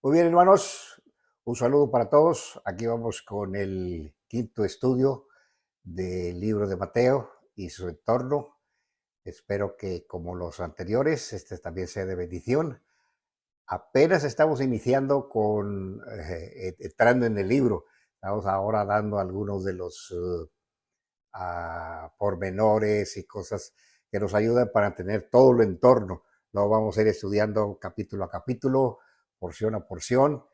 Muy bien, hermanos, un saludo para todos. Aquí vamos con el quinto estudio del libro de Mateo y su entorno. Espero que, como los anteriores, este también sea de bendición. Apenas estamos iniciando con entrando en el libro. Estamos ahora dando algunos de los pormenores y cosas que nos ayudan para tener todo el entorno. Lo vamos a ir estudiando capítulo a capítulo, porción a porción,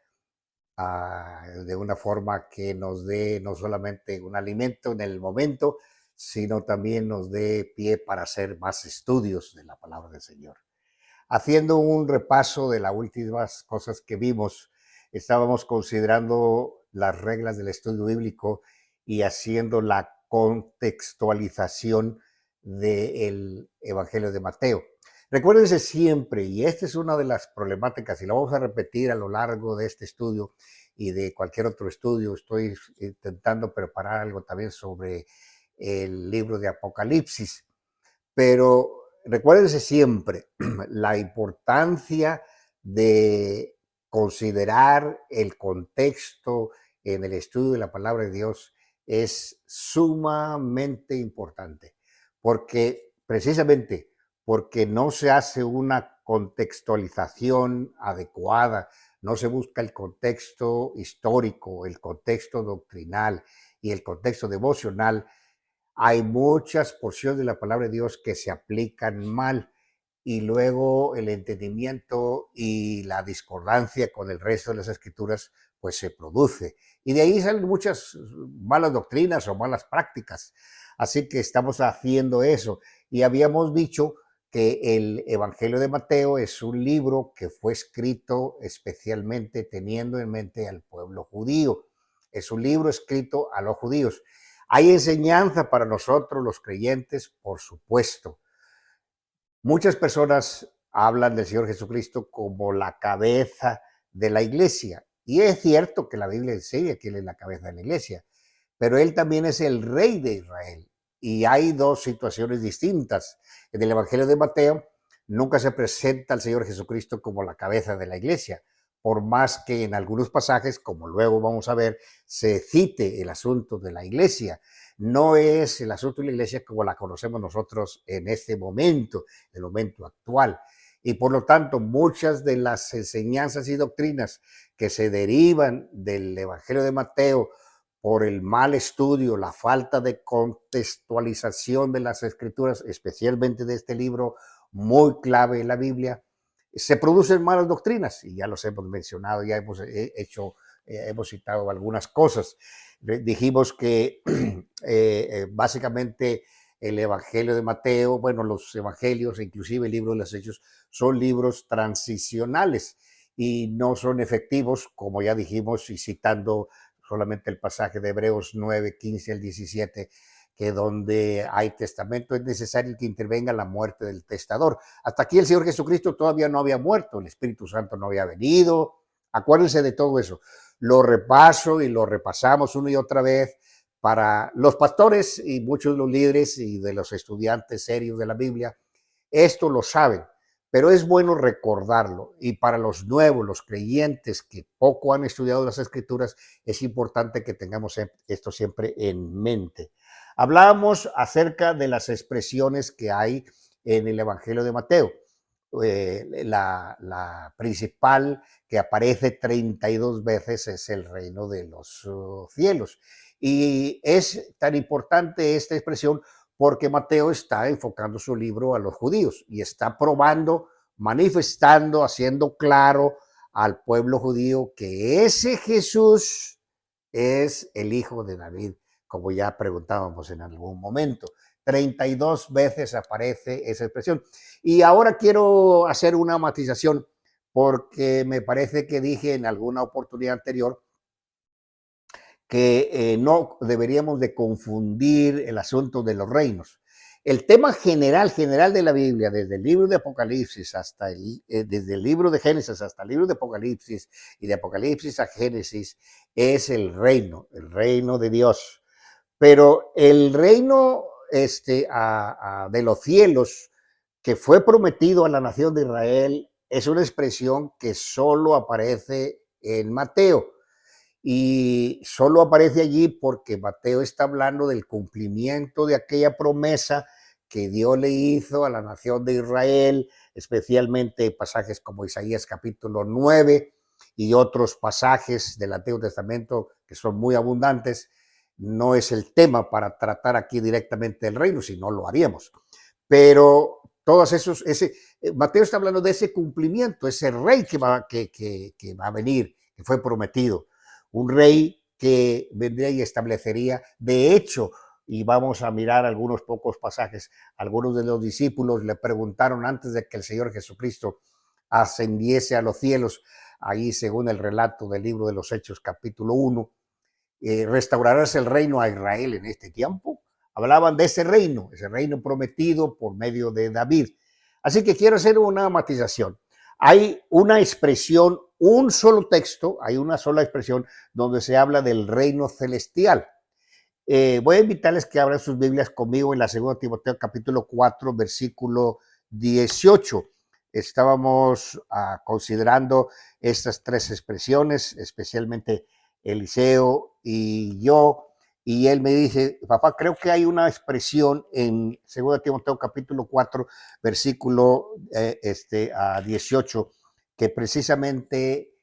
de una forma que nos dé no solamente un alimento en el momento, sino también nos dé pie para hacer más estudios de la palabra del Señor. Haciendo un repaso de las últimas cosas que vimos, estábamos considerando las reglas del estudio bíblico y haciendo la contextualización del Evangelio de Mateo. Recuérdense siempre, y esta es una de las problemáticas, y lo vamos a repetir a lo largo de este estudio y de cualquier otro estudio. Estoy intentando preparar algo también sobre el libro de Apocalipsis, pero recuérdense siempre la importancia de considerar el contexto en el estudio de la palabra de Dios es sumamente importante, porque precisamente porque no se hace una contextualización adecuada, no se busca el contexto histórico, el contexto doctrinal y el contexto devocional. Hay muchas porciones de la palabra de Dios que se aplican mal y luego el entendimiento y la discordancia con el resto de las escrituras pues se produce. Y de ahí salen muchas malas doctrinas o malas prácticas. Así que estamos haciendo eso. Y habíamos dicho que el Evangelio de Mateo es un libro que fue escrito especialmente teniendo en mente al pueblo judío. Es un libro escrito a los judíos. Hay enseñanza para nosotros los creyentes, por supuesto. Muchas personas hablan del Señor Jesucristo como la cabeza de la iglesia. Y es cierto que la Biblia enseña que Él es la cabeza de la iglesia, pero Él también es el rey de Israel. Y hay dos situaciones distintas. En el Evangelio de Mateo nunca se presenta al Señor Jesucristo como la cabeza de la iglesia, por más que en algunos pasajes, como luego vamos a ver, se cite el asunto de la iglesia. No es el asunto de la iglesia como la conocemos nosotros en este momento, en el momento actual. Y por lo tanto, muchas de las enseñanzas y doctrinas que se derivan del Evangelio de Mateo por el mal estudio, la falta de contextualización de las escrituras, especialmente de este libro muy clave en la Biblia, se producen malas doctrinas, y ya los hemos mencionado, ya hemos hecho, hemos citado algunas cosas. Dijimos que básicamente el Evangelio de Mateo, bueno, los Evangelios, inclusive el libro de los Hechos, son libros transicionales y no son efectivos, como ya dijimos, y citando solamente el pasaje de Hebreos 9, 15 al 17, que donde hay testamento es necesario que intervenga la muerte del testador. Hasta aquí el Señor Jesucristo todavía no había muerto, el Espíritu Santo no había venido. Acuérdense de todo eso. Lo repaso y lo repasamos una y otra vez para los pastores y muchos de los líderes y de los estudiantes serios de la Biblia. Esto lo saben, pero es bueno recordarlo. Y para los nuevos, los creyentes que poco han estudiado las Escrituras, es importante que tengamos esto siempre en mente. Hablábamos acerca de las expresiones que hay en el Evangelio de Mateo. La principal que aparece 32 veces es el reino de los cielos. Y es tan importante esta expresión porque Mateo está enfocando su libro a los judíos y está probando, manifestando, haciendo claro al pueblo judío que ese Jesús es el hijo de David, como ya preguntábamos en algún momento. 32 veces aparece esa expresión. Y ahora quiero hacer una matización porque me parece que dije en alguna oportunidad anterior que no deberíamos de confundir el asunto de los reinos. El tema general de la Biblia, desde el libro de Apocalipsis hasta desde el libro de Génesis hasta el libro de Apocalipsis y de Apocalipsis a Génesis, es el reino de Dios. Pero el reino de los cielos que fue prometido a la nación de Israel es una expresión que solo aparece en Mateo. Y solo aparece allí porque Mateo está hablando del cumplimiento de aquella promesa que Dios le hizo a la nación de Israel, especialmente pasajes como Isaías capítulo 9 y otros pasajes del Antiguo Testamento que son muy abundantes. No es el tema para tratar aquí directamente del reino, si no lo haríamos. Pero todos esos, Mateo está hablando de ese cumplimiento, ese rey que va a venir, que fue prometido. Un rey que vendría y establecería, de hecho, y vamos a mirar algunos pocos pasajes, algunos de los discípulos le preguntaron antes de que el Señor Jesucristo ascendiese a los cielos, ahí según el relato del libro de los Hechos capítulo 1, ¿restaurarás el reino a Israel en este tiempo? Hablaban de ese reino prometido por medio de David. Así que quiero hacer una matización. Hay una expresión, un solo texto, hay una sola expresión donde se habla del reino celestial. Voy a invitarles que abran sus Biblias conmigo en la 2 Timoteo capítulo 4, versículo 18. Estábamos considerando estas tres expresiones, especialmente Eliseo y yo, y él me dice, papá, creo que hay una expresión en 2 Timoteo capítulo 4, versículo 18, que precisamente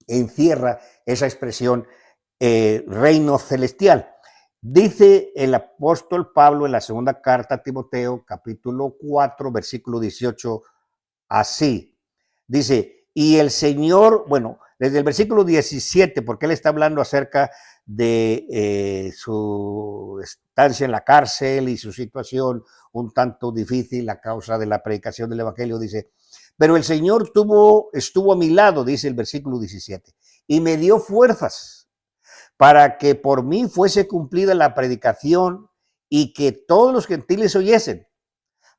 encierra esa expresión reino celestial. Dice el apóstol Pablo en la segunda carta a Timoteo, capítulo 4, versículo 18, así. Dice, y el Señor, bueno, desde el versículo 17, porque él está hablando acerca de su estancia en la cárcel y su situación un tanto difícil a causa de la predicación del evangelio, dice, pero el Señor estuvo a mi lado, dice el versículo 17, y me dio fuerzas para que por mí fuese cumplida la predicación y que todos los gentiles oyesen.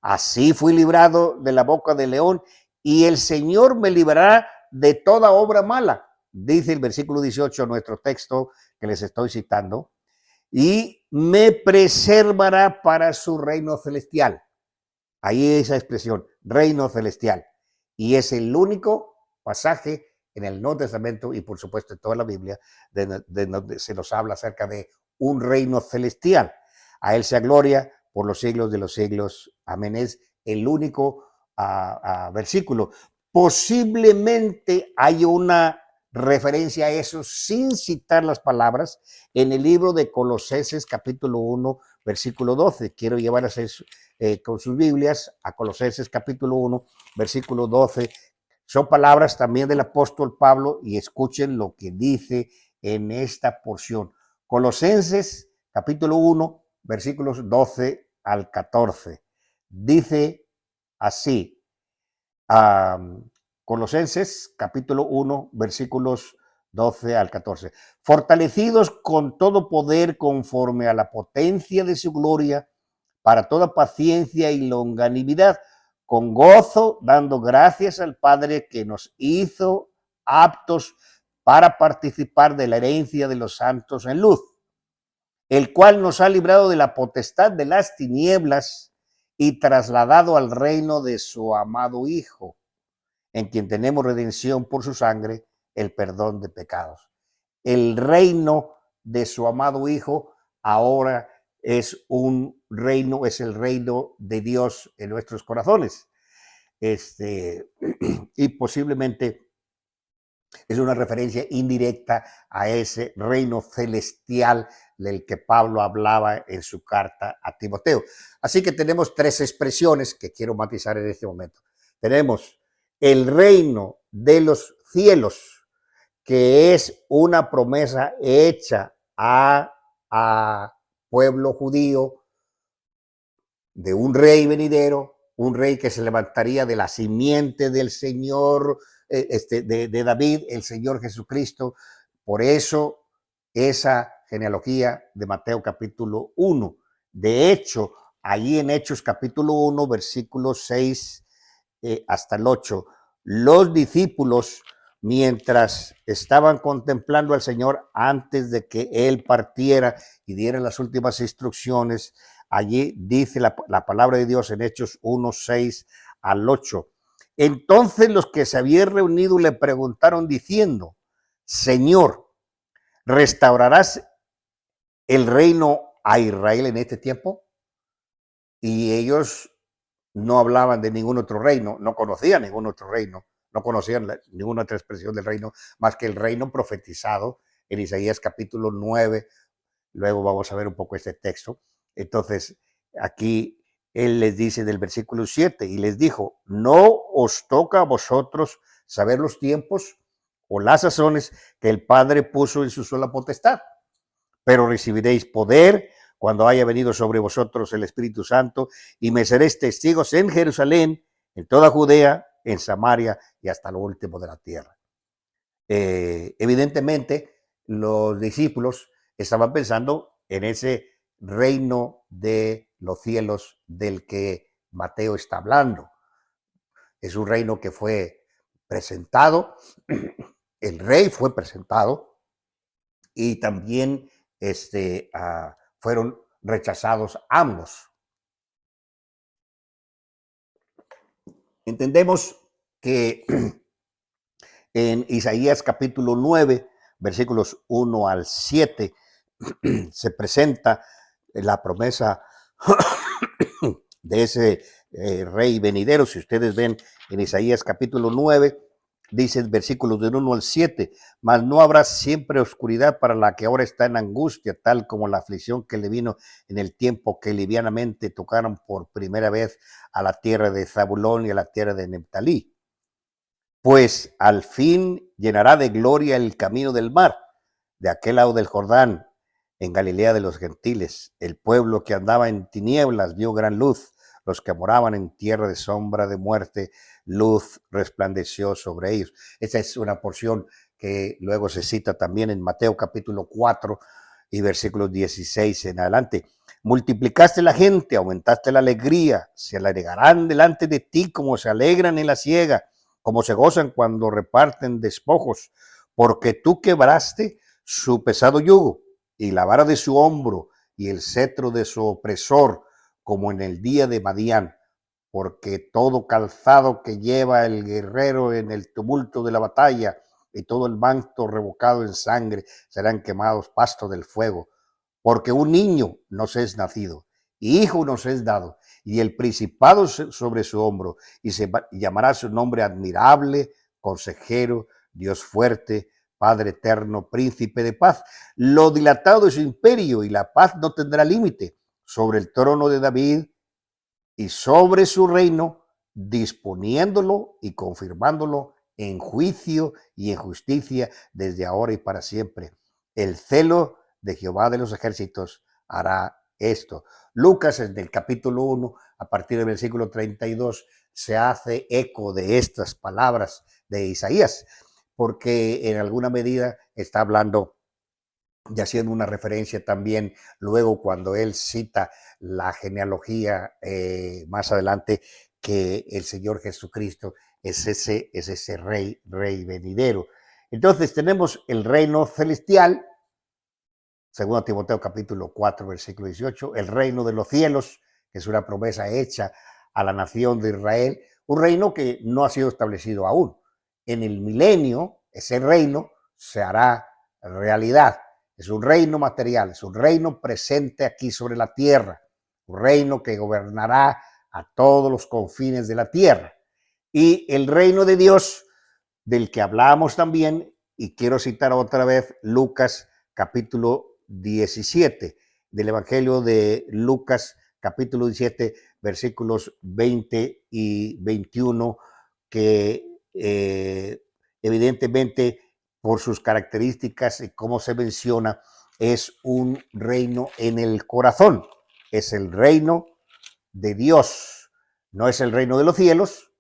Así fui librado de la boca del león y el Señor me librará de toda obra mala, dice el versículo 18, nuestro texto que les estoy citando, y me preservará para su reino celestial. Ahí esa expresión, reino celestial. Y es el único pasaje en el Nuevo Testamento y por supuesto en toda la Biblia de donde se nos habla acerca de un reino celestial. A él sea gloria por los siglos de los siglos. Amén. Es el único versículo. Posiblemente hay una referencia a eso sin citar las palabras en el libro de Colosenses capítulo 1, versículo 12. Quiero llevarlas con sus Biblias a Colosenses capítulo 1, versículo 12. Son palabras también del apóstol Pablo y escuchen lo que dice en esta porción. Colosenses capítulo 1, versículos 12 al 14. Dice así, Colosenses capítulo 1, versículos 12 al 14. Fortalecidos con todo poder conforme a la potencia de su gloria, para toda paciencia y longanimidad, con gozo, dando gracias al Padre que nos hizo aptos para participar de la herencia de los santos en luz, el cual nos ha librado de la potestad de las tinieblas y trasladado al reino de su amado Hijo, en quien tenemos redención por su sangre, el perdón de pecados. El reino de su amado Hijo ahora es un reino, es el reino de Dios en nuestros corazones. Y posiblemente es una referencia indirecta a ese reino celestial del que Pablo hablaba en su carta a Timoteo. Así que tenemos tres expresiones que quiero matizar en este momento. Tenemos el reino de los cielos, que es una promesa hecha a pueblo judío de un rey venidero, un rey que se levantaría de la simiente del Señor, de David, el Señor Jesucristo. Por eso esa genealogía de Mateo capítulo 1. De hecho, allí en Hechos capítulo 1, versículos 6 hasta el 8, los discípulos, mientras estaban contemplando al Señor antes de que Él partiera y diera las últimas instrucciones, allí dice la palabra de Dios en Hechos 1, 6 al 8. Entonces los que se habían reunido le preguntaron diciendo, Señor, ¿restaurarás el reino a Israel en este tiempo? Y ellos no hablaban de ningún otro reino, no conocían ningún otro reino, no conocían ninguna otra expresión del reino más que el reino profetizado en Isaías capítulo 9. Luego vamos a ver un poco este texto. Entonces, aquí él les dice del versículo 7, y les dijo, no os toca a vosotros saber los tiempos o las sazones que el Padre puso en su sola potestad, pero recibiréis poder cuando haya venido sobre vosotros el Espíritu Santo, y me seréis testigos en Jerusalén, en toda Judea, en Samaria y hasta lo último de la tierra. Evidentemente, los discípulos estaban pensando en ese reino de los cielos del que Mateo está hablando. Es un reino que fue presentado, el rey fue presentado y también fueron rechazados ambos. Entendemos que en Isaías capítulo 9, versículos 1 al 7, se presenta la promesa de ese rey venidero. Si ustedes ven en Isaías capítulo 9, dice versículos del 1 al 7, mas no habrá siempre oscuridad para la que ahora está en angustia, tal como la aflicción que le vino en el tiempo que livianamente tocaron por primera vez a la tierra de Zabulón y a la tierra de Neftalí. Pues al fin llenará de gloria el camino del mar, de aquel lado del Jordán, en Galilea de los gentiles. El pueblo que andaba en tinieblas vio gran luz, los que moraban en tierra de sombra de muerte, luz resplandeció sobre ellos. Esa es una porción que luego se cita también en Mateo capítulo 4 y versículos 16 en adelante. Multiplicaste la gente, aumentaste la alegría, se alegrarán delante de ti como se alegran en la siega, como se gozan cuando reparten despojos, porque tú quebraste su pesado yugo y la vara de su hombro y el cetro de su opresor, como en el día de Madián, porque todo calzado que lleva el guerrero en el tumulto de la batalla y todo el manto revocado en sangre serán quemados pasto del fuego, porque un niño nos es nacido, y hijo nos es dado, y el principado sobre su hombro, y se llamará su nombre admirable, consejero, Dios fuerte, Padre eterno, príncipe de paz. Lo dilatado de su imperio y la paz no tendrá límite sobre el trono de David y sobre su reino, disponiéndolo y confirmándolo en juicio y en justicia desde ahora y para siempre. El celo de Jehová de los ejércitos hará esto. Lucas, en el capítulo 1, a partir del versículo 32, se hace eco de estas palabras de Isaías, porque en alguna medida está hablando y haciendo una referencia también luego cuando él cita la genealogía más adelante, que el Señor Jesucristo es ese rey venidero. Entonces tenemos el reino celestial, según Timoteo capítulo 4, versículo 18, el reino de los cielos, que es una promesa hecha a la nación de Israel, un reino que no ha sido establecido aún. En el milenio, ese reino se hará realidad. Es un reino material, es un reino presente aquí sobre la tierra, un reino que gobernará a todos los confines de la tierra. Y el reino de Dios, del que hablamos también, y quiero citar otra vez Lucas capítulo 17, del Evangelio de Lucas capítulo 17, versículos 20 y 21, que evidentemente por sus características y cómo se menciona, es un reino en el corazón, es el reino de Dios, no es el reino de los cielos,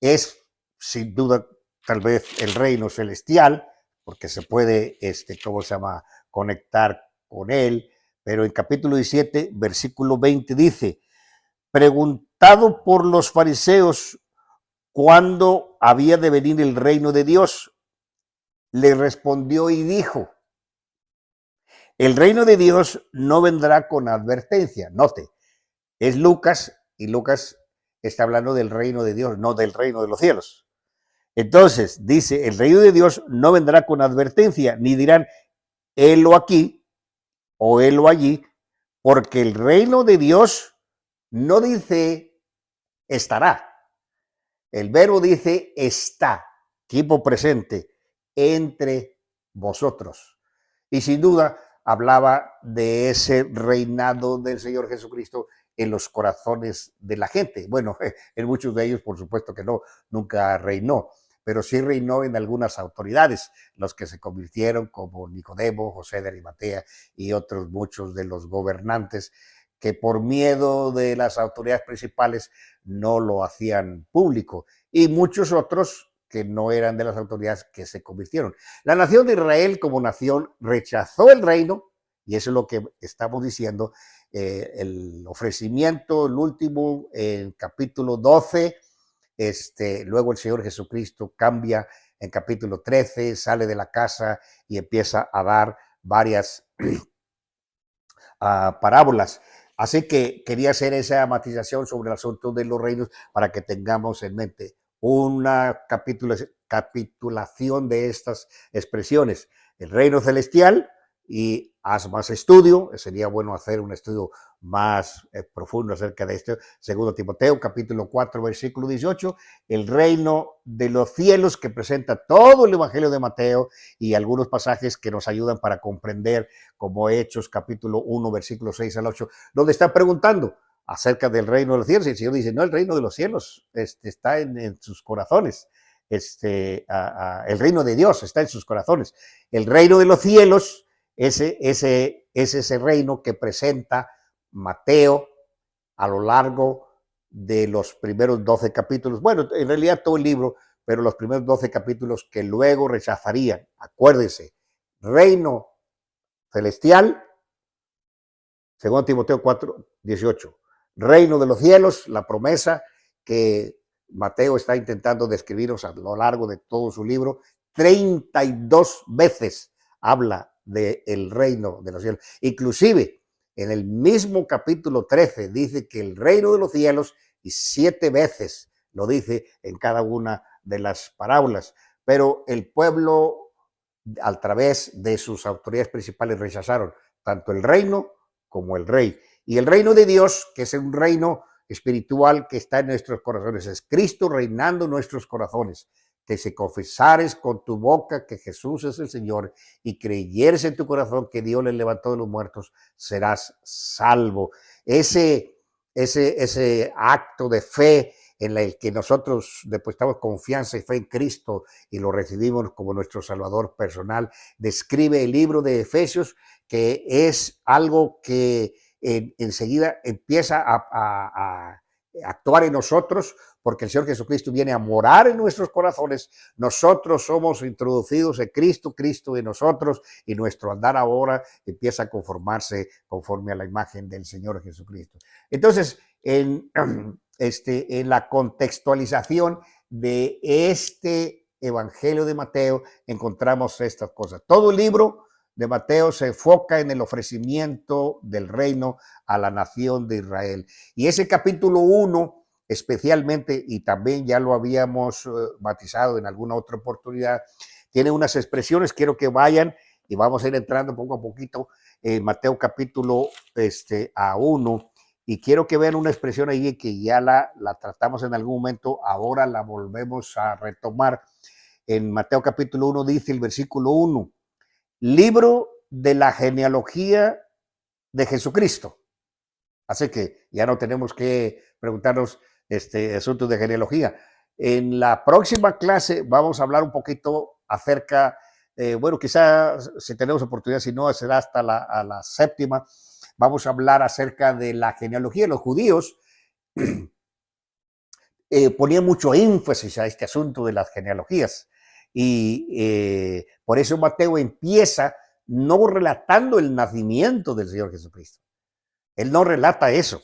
es sin duda tal vez el reino celestial, porque se puede, ¿cómo se llama?, conectar con él, pero en capítulo 17, versículo 20 dice, preguntado por los fariseos cuándo había de venir el reino de Dios, le respondió y dijo, el reino de Dios no vendrá con advertencia. Note, es Lucas, y Lucas está hablando del reino de Dios, no del reino de los cielos. Entonces, dice, el reino de Dios no vendrá con advertencia, ni dirán, helo aquí o helo allí, porque el reino de Dios no dice estará. El verbo dice está, tiempo presente, entre vosotros. Y sin duda hablaba de ese reinado del Señor Jesucristo en los corazones de la gente. Bueno, en muchos de ellos, por supuesto que no, nunca reinó, pero sí reinó en algunas autoridades, los que se convirtieron como Nicodemo, José de Arimatea y otros muchos de los gobernantes que por miedo de las autoridades principales no lo hacían público, y muchos otros que no eran de las autoridades que se convirtieron. La nación de Israel como nación rechazó el reino, y eso es lo que estamos diciendo, el ofrecimiento, el último, en capítulo 12, luego el Señor Jesucristo cambia en capítulo 13, sale de la casa y empieza a dar varias parábolas. Así que quería hacer esa matización sobre el asunto de los reinos para que tengamos en mente una capitulación de estas expresiones. El reino celestial, y haz más estudio, sería bueno hacer un estudio más profundo acerca de esto. Segundo Timoteo, capítulo 4, versículo 18, el reino de los cielos, que presenta todo el evangelio de Mateo y algunos pasajes que nos ayudan para comprender, como Hechos, capítulo 1, versículo 6 al 8, donde está preguntando acerca del reino de los cielos, y el Señor dice, no, el reino de los cielos está en sus corazones. El reino de Dios está en sus corazones. El reino de los cielos es ese reino que presenta Mateo a lo largo de los primeros 12 capítulos. Bueno, en realidad todo el libro, pero los primeros 12 capítulos que luego rechazarían. Acuérdense, reino celestial, 2 Timoteo 4, 18. Reino de los cielos, la promesa que Mateo está intentando describirnos a lo largo de todo su libro. 32 veces habla del reino de los cielos. Inclusive, en el mismo capítulo 13 dice que el reino de los cielos, y 7 veces lo dice en cada una de las parábolas. Pero el pueblo, a través de sus autoridades principales, rechazaron tanto el reino como el rey. Y el reino de Dios, que es un reino espiritual que está en nuestros corazones, es Cristo reinando en nuestros corazones. Que si confesares con tu boca que Jesús es el Señor y creyeres en tu corazón que Dios le levantó de los muertos, serás salvo. Ese acto de fe en el que nosotros depositamos confianza y fe en Cristo y lo recibimos como nuestro Salvador personal, describe el libro de Efesios, que es algo que enseguida empieza a actuar en nosotros, porque el Señor Jesucristo viene a morar en nuestros corazones. Nosotros somos introducidos en Cristo, Cristo en nosotros, y nuestro andar ahora empieza a conformarse conforme a la imagen del Señor Jesucristo. Entonces, en la contextualización de este Evangelio de Mateo encontramos estas cosas. Todo el libro de Mateo se enfoca en el ofrecimiento del reino a la nación de Israel. Y ese capítulo 1 especialmente, y también ya lo habíamos matizado en alguna otra oportunidad, tiene unas expresiones, quiero que vayan y vamos a ir entrando poco a poquito en Mateo capítulo 1, y quiero que vean una expresión ahí que ya la tratamos en algún momento, ahora la volvemos a retomar. En Mateo capítulo 1 dice el versículo 1, libro de la genealogía de Jesucristo. Así que ya no tenemos que preguntarnos asuntos de genealogía. En la próxima clase vamos a hablar un poquito acerca, bueno, quizás si tenemos oportunidad, si no, será hasta la séptima, vamos a hablar acerca de la genealogía. Los judíos ponían mucho énfasis a este asunto de las genealogías, y por eso Mateo empieza no relatando el nacimiento del Señor Jesucristo. Él no relata eso.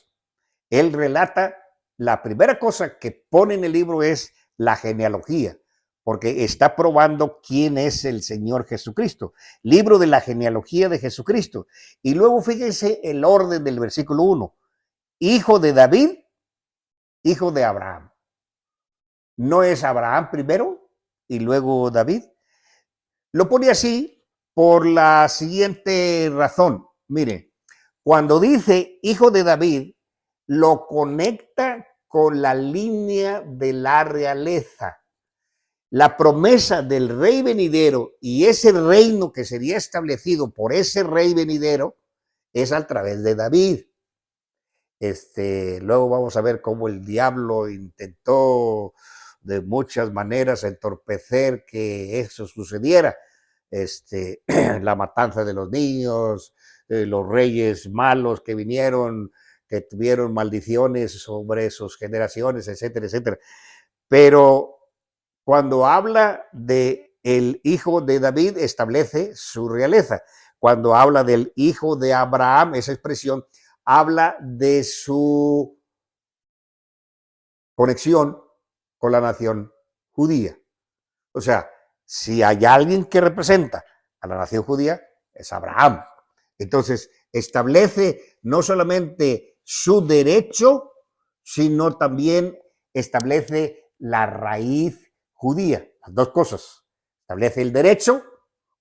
Él relata, la primera cosa que pone en el libro es la genealogía, porque está probando quién es el Señor Jesucristo. Libro de la genealogía de Jesucristo. Y luego fíjense el orden del versículo 1. Hijo de David hijo de Abraham. ¿No es Abraham primero y luego David? Lo pone así por la siguiente razón. Mire, cuando dice hijo de David, lo conecta con la línea de la realeza. La promesa del rey venidero y ese reino que sería establecido por ese rey venidero es a través de David. Luego vamos a ver cómo el diablo intentó de muchas maneras entorpecer que eso sucediera. La matanza de los niños, los reyes malos que vinieron, que tuvieron maldiciones sobre sus generaciones, etcétera, etcétera. Pero cuando habla de el hijo de David, establece su realeza. Cuando habla del hijo de Abraham, esa expresión habla de su conexión con la nación judía. O sea, si hay alguien que representa a la nación judía, es Abraham. Entonces, establece no solamente su derecho, sino también establece la raíz judía. Las dos cosas. Establece el derecho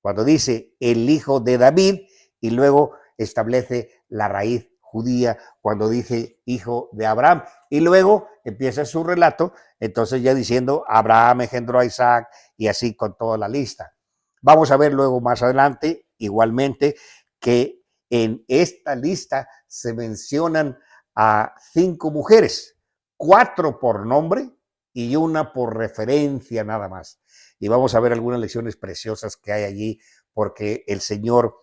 cuando dice el hijo de David y luego establece la raíz judía cuando dice hijo de Abraham. Y luego empieza su relato, entonces ya diciendo Abraham engendró a Isaac y así con toda la lista. Vamos a ver luego más adelante, igualmente, que en esta lista se mencionan a 5 mujeres, 4 por nombre y una por referencia nada más. Y vamos a ver algunas lecciones preciosas que hay allí, porque el Señor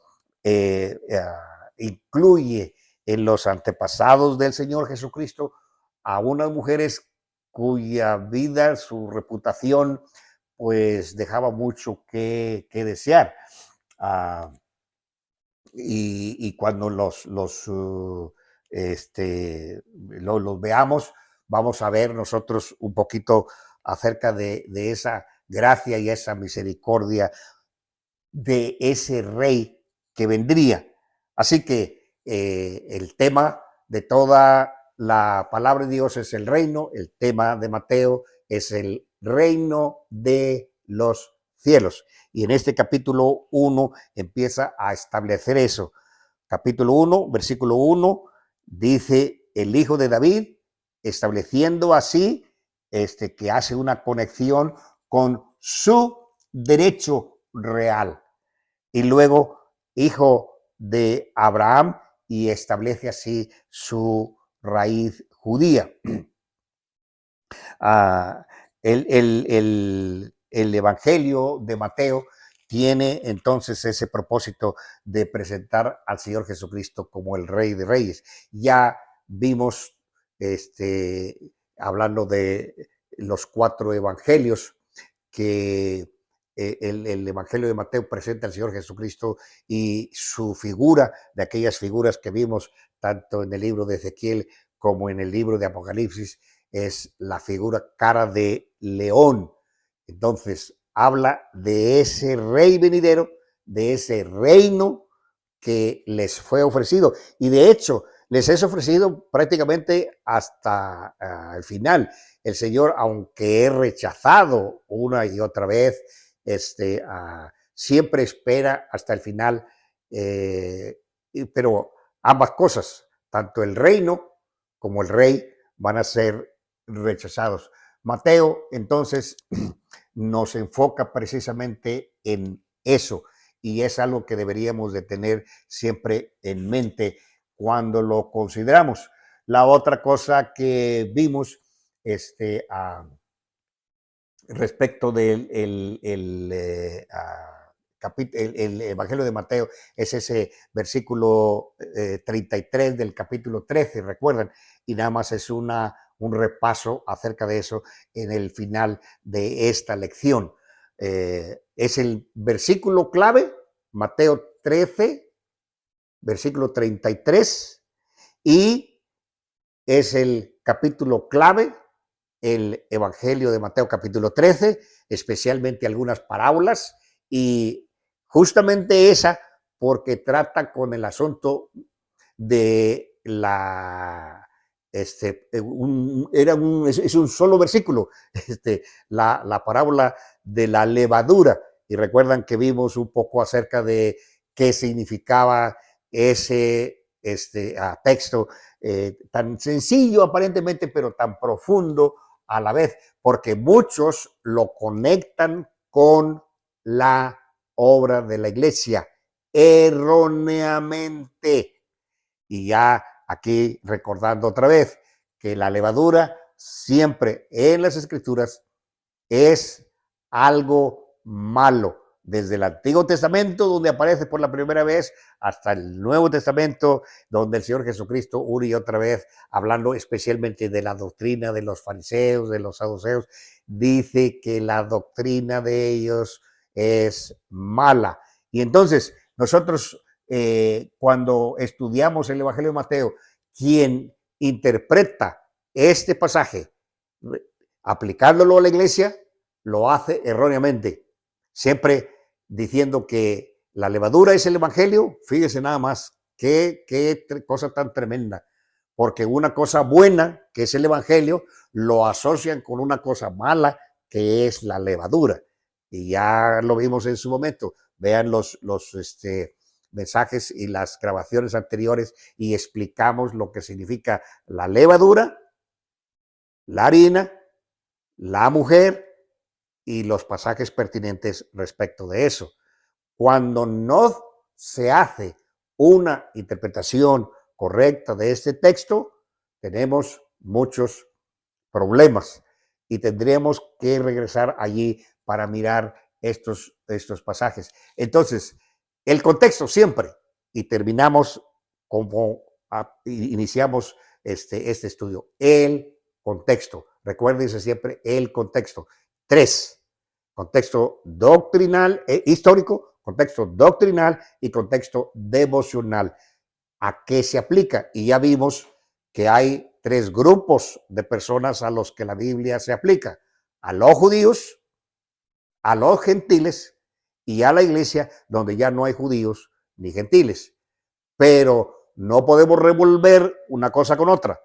incluye en los antepasados del Señor Jesucristo a unas mujeres cuya vida, su reputación, pues dejaba mucho que desear. Y cuando los veamos, vamos a ver nosotros un poquito acerca de esa gracia y esa misericordia de ese rey que vendría. Así que el tema de toda la palabra de Dios es el reino, el tema de Mateo es el reino de los cielos. Y en este capítulo 1 empieza a establecer eso. Capítulo 1, versículo 1, dice el hijo de David, estableciendo así que hace una conexión con su derecho real. Y luego, hijo de Abraham, y establece así su raíz judía. El Evangelio de Mateo tiene entonces ese propósito de presentar al Señor Jesucristo como el Rey de Reyes. Ya vimos, hablando de los 4 evangelios, que el Evangelio de Mateo presenta al Señor Jesucristo y su figura, de aquellas figuras que vimos tanto en el libro de Ezequiel como en el libro de Apocalipsis, es la figura cara de león. Entonces, habla de ese rey venidero, de ese reino que les fue ofrecido. Y de hecho, les es ofrecido prácticamente hasta el final. El Señor, aunque es rechazado una y otra vez, siempre espera hasta el final. Pero ambas cosas, tanto el reino como el rey, van a ser rechazados. Mateo, entonces, nos enfoca precisamente en eso, y es algo que deberíamos de tener siempre en mente cuando lo consideramos. La otra cosa que vimos respecto del el Evangelio de Mateo es ese versículo 33 del capítulo 13, recuerdan, y nada más es un repaso acerca de eso en el final de esta lección. Es el versículo clave, Mateo 13, versículo 33, y es el capítulo clave, el Evangelio de Mateo capítulo 13, especialmente algunas parábolas, y justamente esa porque trata con el asunto de es un solo versículo, la parábola de la levadura. Y recuerdan que vimos un poco acerca de qué significaba ese texto tan sencillo aparentemente, pero tan profundo a la vez, porque muchos lo conectan con la obra de la iglesia erróneamente. Y ya aquí recordando otra vez que la levadura siempre en las escrituras es algo malo. Desde el Antiguo Testamento, donde aparece por la primera vez, hasta el Nuevo Testamento, donde el Señor Jesucristo una y otra vez, hablando especialmente de la doctrina de los fariseos, de los saduceos, dice que la doctrina de ellos es mala. Y entonces nosotros cuando estudiamos el Evangelio de Mateo, quien interpreta este pasaje aplicándolo a la iglesia, lo hace erróneamente, siempre diciendo que la levadura es el Evangelio. Fíjese nada más, qué cosa tan tremenda, porque una cosa buena, que es el Evangelio, lo asocian con una cosa mala, que es la levadura. Y ya lo vimos en su momento. Vean los mensajes y las grabaciones anteriores y explicamos lo que significa la levadura, la harina, la mujer y los pasajes pertinentes respecto de eso. Cuando no se hace una interpretación correcta de este texto, tenemos muchos problemas y tendremos que regresar allí para mirar estos pasajes. Entonces, el contexto siempre, y terminamos como iniciamos este estudio, el contexto. Recuérdense siempre el contexto. 3, contexto doctrinal, histórico, contexto doctrinal y contexto devocional. ¿A qué se aplica? Y ya vimos que hay 3 grupos de personas a los que la Biblia se aplica: a los judíos, a los gentiles y a la iglesia, donde ya no hay judíos ni gentiles. Pero no podemos revolver una cosa con otra,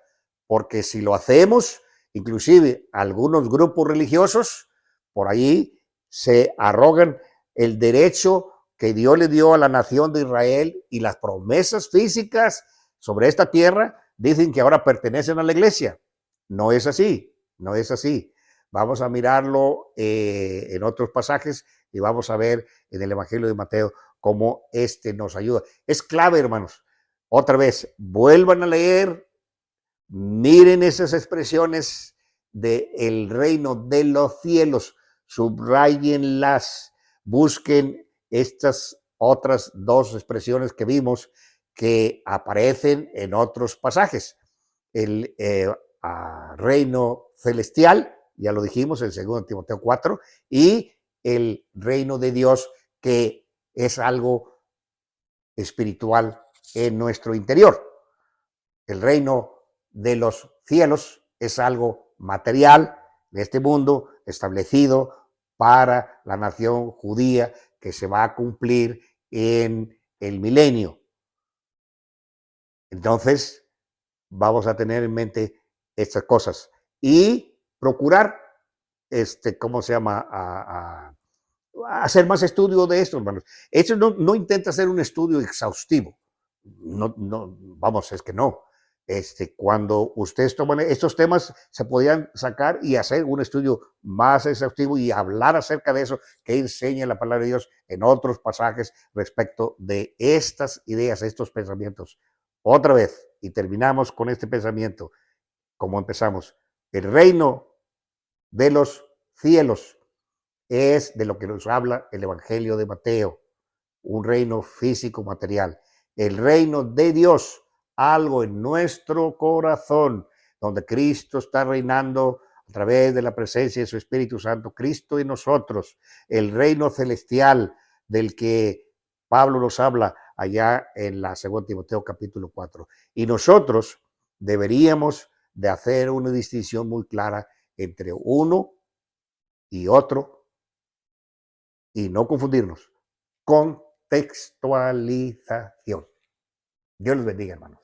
porque si lo hacemos, inclusive algunos grupos religiosos por ahí se arrogan el derecho que Dios le dio a la nación de Israel y las promesas físicas sobre esta tierra, dicen que ahora pertenecen a la iglesia. No es así, no es así. Vamos a mirarlo en otros pasajes y vamos a ver en el Evangelio de Mateo cómo nos ayuda. Es clave, hermanos. Otra vez, vuelvan a leer, miren esas expresiones del reino de los cielos, subrayenlas, busquen estas otras 2 expresiones que vimos que aparecen en otros pasajes. El reino celestial, ya lo dijimos en 2 Timoteo 4, y el reino de Dios, que es algo espiritual en nuestro interior. El reino de los cielos es algo material de este mundo, establecido para la nación judía, que se va a cumplir en el milenio. Entonces, vamos a tener en mente estas cosas y procurar, ¿cómo se llama? A hacer más estudio de esto, hermanos. Eso no intenta hacer un estudio exhaustivo. No, vamos, es que no. Cuando ustedes toman estos temas, se podían sacar y hacer un estudio más exhaustivo y hablar acerca de eso que enseña la palabra de Dios en otros pasajes respecto de estas ideas, estos pensamientos. Otra vez, y terminamos con este pensamiento, como empezamos. El reino de los cielos es de lo que nos habla el Evangelio de Mateo, un reino físico material. El reino de Dios, algo en nuestro corazón, donde Cristo está reinando a través de la presencia de su Espíritu Santo, Cristo y nosotros. El reino celestial del que Pablo nos habla allá en la 2 Timoteo capítulo 4. Y nosotros deberíamos de hacer una distinción muy clara entre uno y otro y no confundirnos. Contextualización. Dios los bendiga, hermanos.